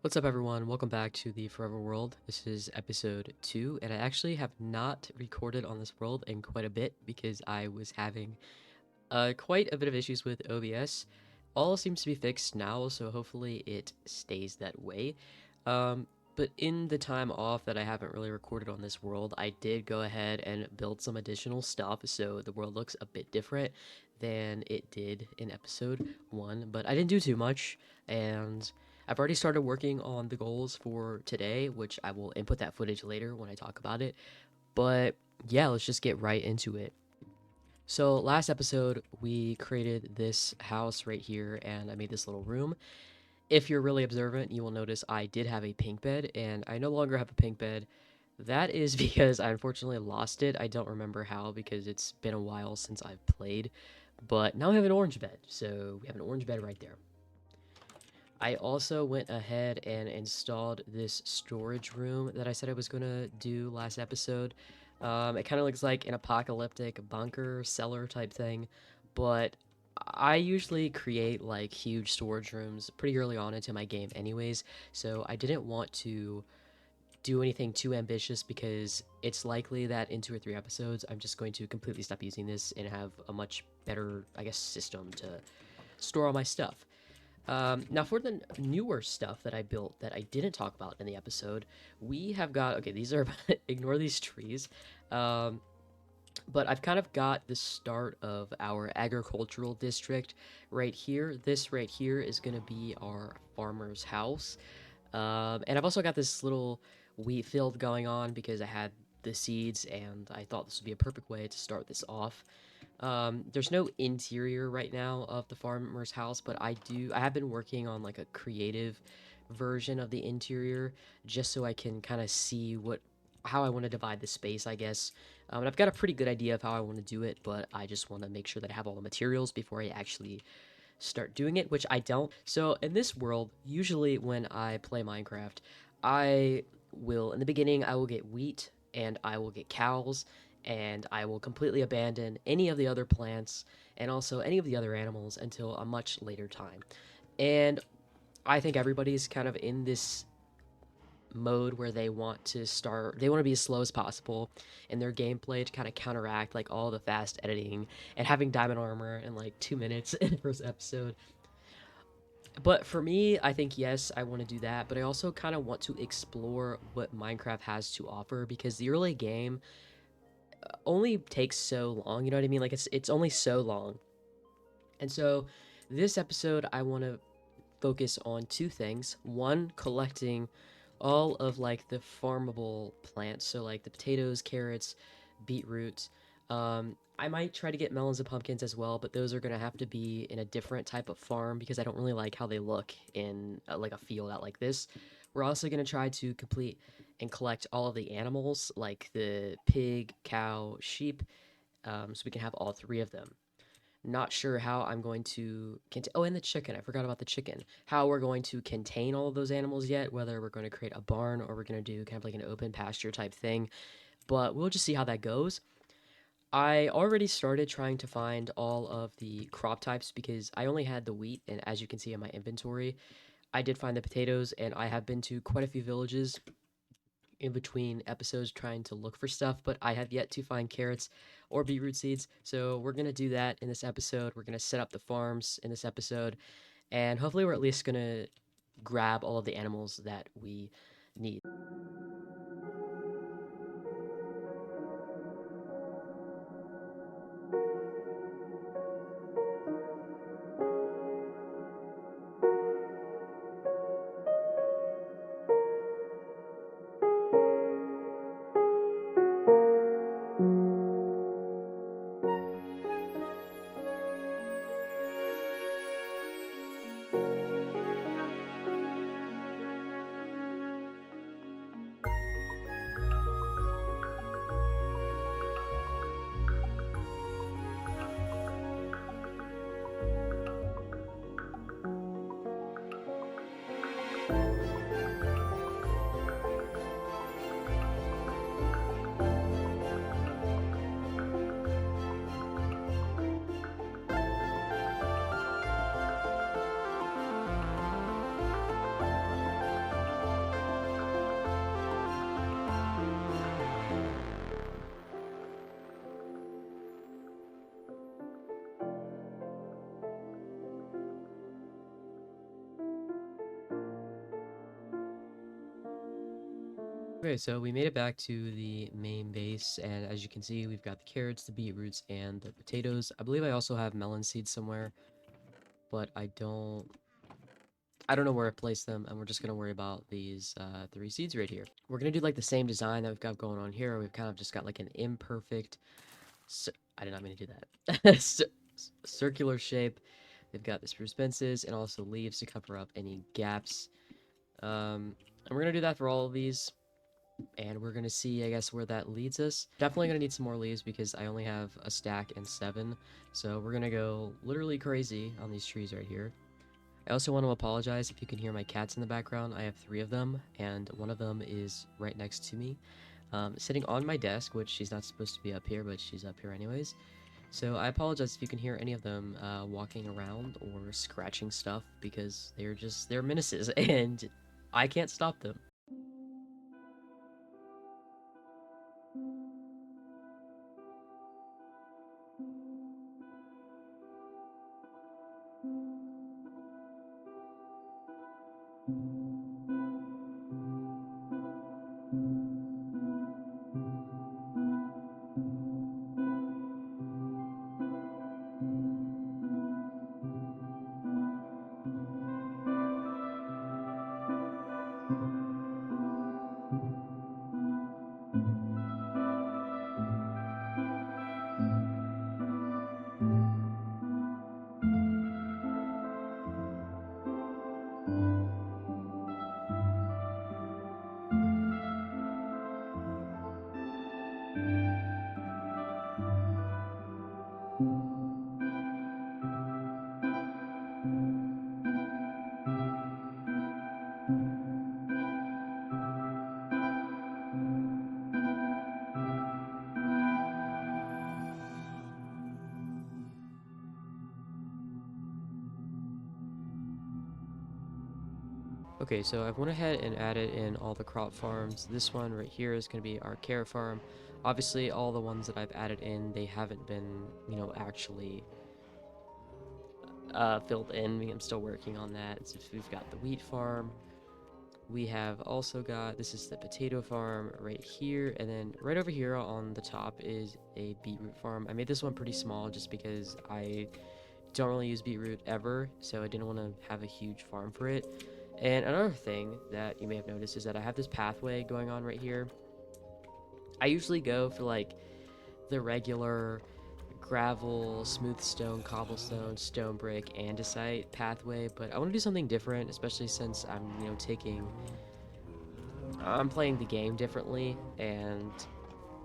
What's up, everyone? Welcome back to the Forever World. This is episode 2, and I actually have not recorded on this world in quite a bit because I was having quite a bit of issues with OBS. All seems to be fixed now, so hopefully it stays that way. Um, but in the time off that I haven't really recorded on this world, I did go ahead and build some additional stuff, so the world looks a bit different than it did in episode 1, but I didn't do too much, and I've already started working on the goals for today, which I will input that footage later when I talk about it. But yeah, let's just get right into it. So last episode, we created this house right here, and I made this little room. If you're really observant, you will notice I did have a pink bed, and I no longer have a pink bed. That is because I unfortunately lost it. I don't remember how because it's been a while since I've played. But now we have an orange bed, so we have an orange bed right there. I also went ahead and installed this storage room that I said I was going to do last episode. It kind of looks like an apocalyptic bunker cellar type thing, but I usually create like huge storage rooms pretty early on into my game anyways, so I didn't want to do anything too ambitious because it's likely that in 2 or 3 episodes I'm just going to completely stop using this and have a much better, I guess, system to store all my stuff. Now, for the newer stuff that I built that I didn't talk about in the episode, we have got, okay, these are, ignore these trees, um, but I've kind of got the start of our agricultural district right here. This right here is going to be our farmer's house. And I've also got this little wheat field going on because I had the seeds and I thought this would be a perfect way to start this off. There's no interior right now of the farmer's house, but I have been working on like a creative version of the interior just so I can kind of see how I want to divide the space, I guess. And I've got a pretty good idea of how I want to do it, but I just want to make sure that I have all the materials before I actually start doing it, which I don't. So in this world, usually when I play Minecraft, I in the beginning, I will get wheat and I will get cows and I will completely abandon any of the other plants and also any of the other animals until a much later time. And I think everybody's kind of in this mode where they want to be as slow as possible in their gameplay to kind of counteract like all the fast editing and having diamond armor in like 2 minutes in the first episode. But for me, I think yes, I want to do that, but I also kind of want to explore what Minecraft has to offer because the early game only takes so long, you know what I mean? Like it's only so long. And so this episode I want to focus on two things. One, collecting all of like the farmable plants, so like the potatoes, carrots, beetroots. I might try to get melons and pumpkins as well, but those are gonna have to be in a different type of farm because I don't really like how they look in like a field out like this. We're also gonna try to complete and collect all of the animals, like the pig, cow, sheep, so we can have all three of them. Not sure how I'm going to contain. Oh, and the chicken. I forgot about the chicken. How we're going to contain all of those animals yet, whether we're going to create a barn or we're going to do kind of like an open pasture type thing. But we'll just see how that goes. I already started trying to find all of the crop types because I only had the wheat, and as you can see in my inventory, I did find the potatoes, and I have been to quite a few villages in between episodes trying to look for stuff, but I have yet to find carrots or beetroot seeds. So we're going to do that in this episode. We're going to set up the farms in this episode, and hopefully, we're at least going to grab all of the animals that we need. Okay, so we made it back to the main base, and as you can see, we've got the carrots, the beetroots, and the potatoes. I believe I also have melon seeds somewhere, but I don't know where I placed them, and we're just gonna worry about these three seeds right here. We're gonna do like the same design that we've got going on here. We've kind of just got like an imperfect, I did not mean to do that, circular shape. They've got the spruce fences and also leaves to cover up any gaps. And we're gonna do that for all of these, and we're gonna see, I guess, where that leads us. Definitely gonna need some more leaves because I only have a stack and 7, so we're gonna go literally crazy on these trees right here. I also want to apologize if you can hear my cats in the background. I have 3 of them, and one of them is right next to me, sitting on my desk, which she's not supposed to be up here, but she's up here anyways. So I apologize if you can hear any of them walking around or scratching stuff because they're menaces and I can't stop them. Okay, so I've went ahead and added in all the crop farms. This one right here is going to be our carrot farm. Obviously, all the ones that I've added in, they haven't been, actually filled in. I'm still working on that. So we've got the wheat farm. We have also got, this is the potato farm right here. And then right over here on the top is a beetroot farm. I made this one pretty small just because I don't really use beetroot ever. So I didn't want to have a huge farm for it. And another thing that you may have noticed is that I have this pathway going on right here. I usually go for like the regular gravel, smooth stone, cobblestone, stone brick, andesite pathway, but I want to do something different, especially since I'm playing the game differently, and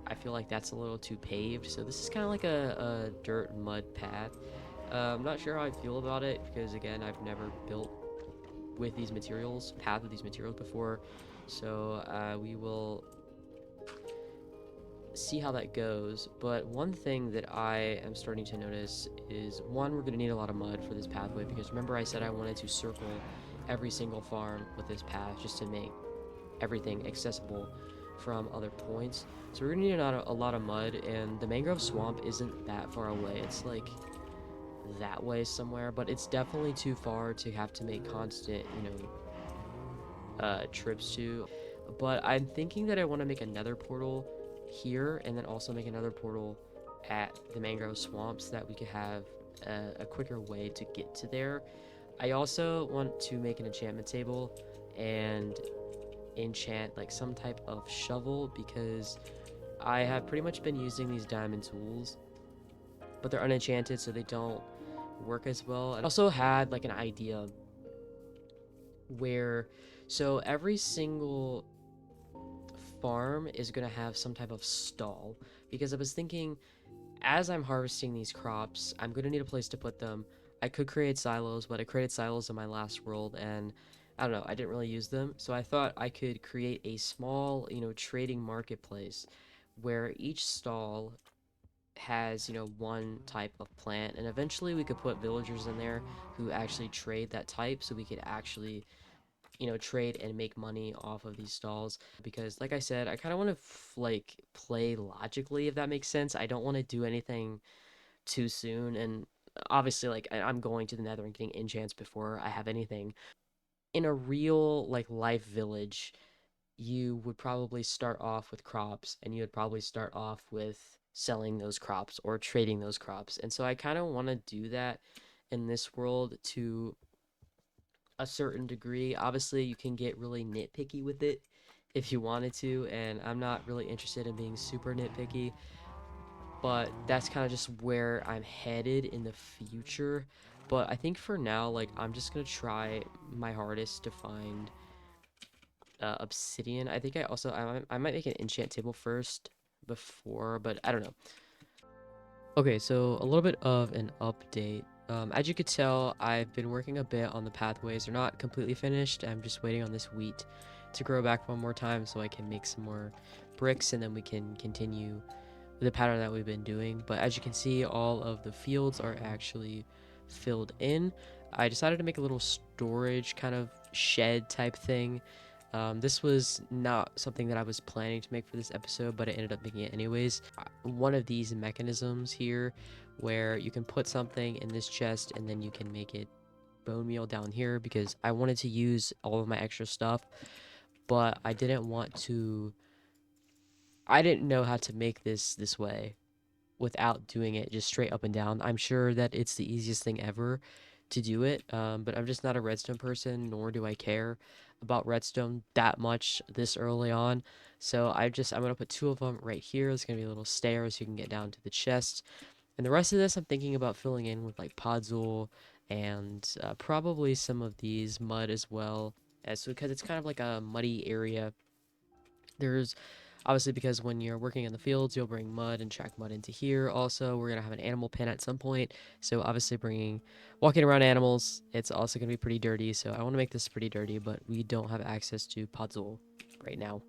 I feel like that's a little too paved. So this is kind of like a dirt mud path. I'm not sure how I feel about it because again, I've never built with these materials, path with these materials before. So we will see how that goes. But one thing that I am starting to notice is one, we're going to need a lot of mud for this pathway because remember I said I wanted to circle every single farm with this path just to make everything accessible from other points. So we're gonna need a lot of mud, and the mangrove swamp isn't that far away. It's like that way somewhere, but it's definitely too far to have to make constant, trips to. But I'm thinking that I want to make another portal here, and then also make another portal at the mangrove swamp so that we could have a quicker way to get to there. I also want to make an enchantment table and enchant like some type of shovel because I have pretty much been using these diamond tools, but they're unenchanted so they don't work as well. And I also had like an idea where so every single farm is going to have some type of stall because I was thinking as I'm harvesting these crops, I'm going to need a place to put them. I could create silos, but I created silos in my last world and I don't know, I didn't really use them. So I thought I could create a small, trading marketplace where each stall has, one type of plant and eventually we could put villagers in there who actually trade that type so we could actually, trade and make money off of these stalls because like I said, I kind of want to like play logically if that makes sense. I don't want to do anything too soon and obviously like I'm going to the nether and getting enchants before I have anything in a real like life village. you would probably start off with crops, and you would probably start off with selling those crops or trading those crops. And so I kind of want to do that in this world to a certain degree. Obviously, you can get really nitpicky with it if you wanted to, and I'm not really interested in being super nitpicky, but that's kind of just where I'm headed in the future. But I think for now, like, I'm just gonna try my hardest to find obsidian. I think I might make an enchant table first before, but I don't know. Okay, so a little bit of an update. As you could tell, I've been working a bit on the pathways. They're not completely finished. I'm just waiting on this wheat to grow back one more time so I can make some more bricks, and then we can continue the pattern that we've been doing. But as you can see, all of the fields are actually filled in. I decided to make a little storage kind of shed type thing. This was not something that I was planning to make for this episode, but I ended up making it anyways. One of these mechanisms here where you can put something in this chest and then you can make it bone meal down here, because I wanted to use all of my extra stuff, but I didn't know how to make this way without doing it just straight up and down. I'm sure that it's the easiest thing ever to do it, but I'm just not a redstone person, nor do I care about redstone that much this early on. So I'm gonna put two of them right here. There's gonna be little stairs you can get down to the chest, and the rest of this I'm thinking about filling in with like podzol and probably some of these mud as well, as because it's kind of like a muddy area. There's obviously, because when you're working in the fields, you'll bring mud and track mud into here. Also, we're gonna have an animal pen at some point, so obviously walking around animals, it's also gonna be pretty dirty. So I want to make this pretty dirty, but we don't have access to Podzol right now.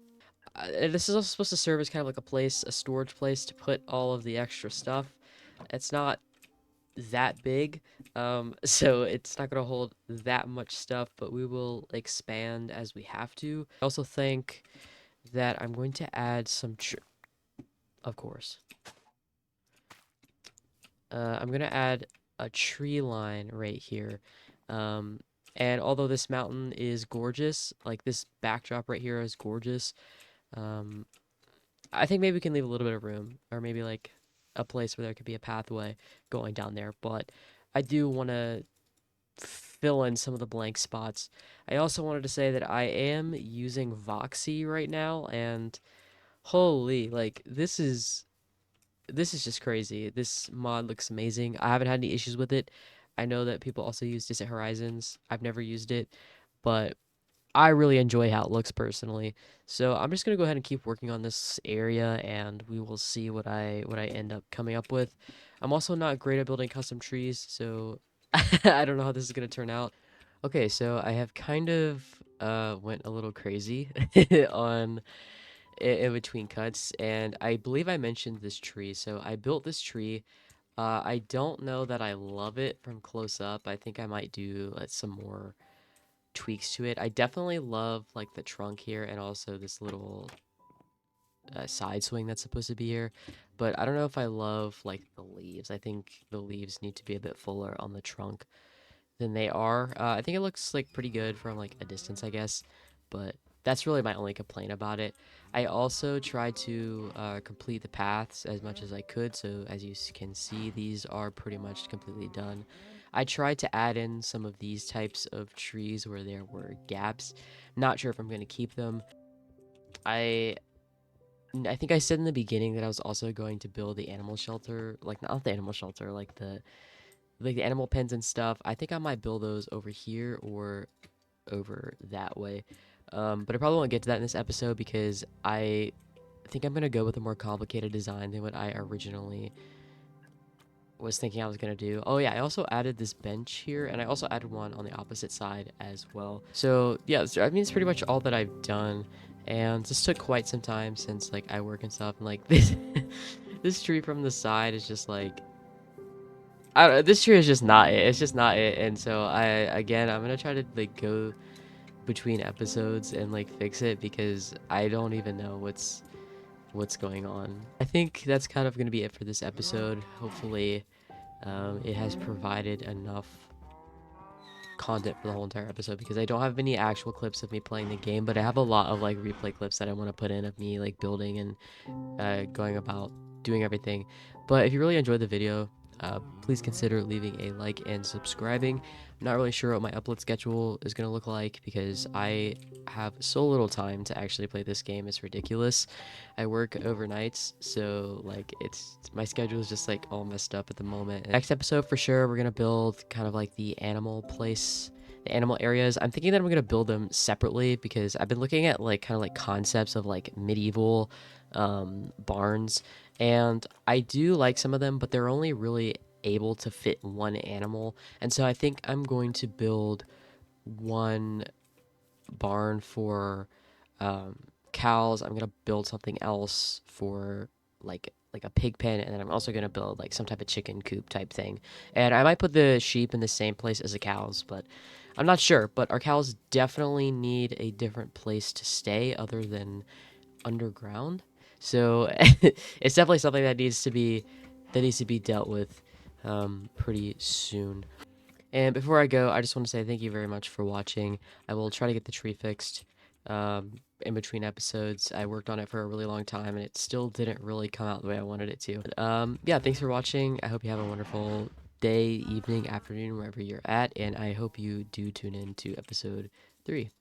This is also supposed to serve as kind of like a storage place to put all of the extra stuff. It's not that big, so it's not gonna hold that much stuff, but we will expand as we have to. I also think that I'm going to add of course. I'm gonna add a tree line right here. Um, and although this mountain is gorgeous, like this backdrop right here is gorgeous, um, I think maybe we can leave a little bit of room, or maybe like a place where there could be a pathway going down there. But I do want to fill in some of the blank spots. I also wanted to say that I am using Voxy right now, and holy, like this is just crazy. This mod looks amazing. I haven't had any issues with it. I know that people also use Distant Horizons. I've never used it, but I really enjoy how it looks personally. So I'm just gonna go ahead and keep working on this area, and we will see what I end up coming up with. I'm also not great at building custom trees, so I don't know how this is gonna turn out. Okay, so I have kind of went a little crazy on in between cuts, and I believe I mentioned this tree. So I built this tree. I don't know that I love it from close up. I think I might do some more tweaks to it. I definitely love like the trunk here, and also this little side swing that's supposed to be here, but I don't know if I love like the leaves. I think the leaves need to be a bit fuller on the trunk than they are. I think it looks like pretty good from like a distance, I guess, but that's really my only complaint about it. I also tried to complete the paths as much as I could, so as you can see, these are pretty much completely done. I tried to add in some of these types of trees where there were gaps. Not sure if I'm going to keep them. I I think I said in the beginning that I was also going to build the animal shelter, like not the animal shelter, like the animal pens and stuff. I think I might build those over here or over that way. But I probably won't get to that in this episode because I think I'm gonna go with a more complicated design than what I originally was thinking I was gonna do. Oh yeah, I also added this bench here, and I also added one on the opposite side as well. So yeah, I mean it's pretty much all that I've done, and this took quite some time since like I work and stuff, and like this tree from the side is just like I don't know, this tree is just not it. It's just not it, and so I'm gonna try to like go between episodes and like fix it because I don't even know what's going on. I think that's kind of gonna be it for this episode. Hopefully, it has provided enough content for the whole entire episode because I don't have any actual clips of me playing the game, but I have a lot of like replay clips that I want to put in of me like building and going about doing everything. But if you really enjoyed the video, please consider leaving a like and subscribing. I'm not really sure what my upload schedule is going to look like because I have so little time to actually play this game. It's ridiculous. I work overnights, so like it's my schedule is just like all messed up at the moment. Next episode for sure, we're going to build kind of like the animal place, the animal areas. I'm thinking that I'm going to build them separately because I've been looking at like kind of like concepts of like medieval barns, and I do like some of them, but they're only really able to fit one animal. And so I think I'm going to build one barn for um, cows. I'm gonna build something else for like a pig pen, and then I'm also gonna build like some type of chicken coop type thing. And I might put the sheep in the same place as the cows, but I'm not sure. But our cows definitely need a different place to stay other than underground. So it's definitely something that needs to be dealt with pretty soon. And before I go, I just want to say thank you very much for watching. I will try to get the tree fixed in between episodes. I worked on it for a really long time, and it still didn't really come out the way I wanted it to. But, yeah, thanks for watching. I hope you have a wonderful day, evening, afternoon, wherever you're at, and I hope you do tune in to episode 3.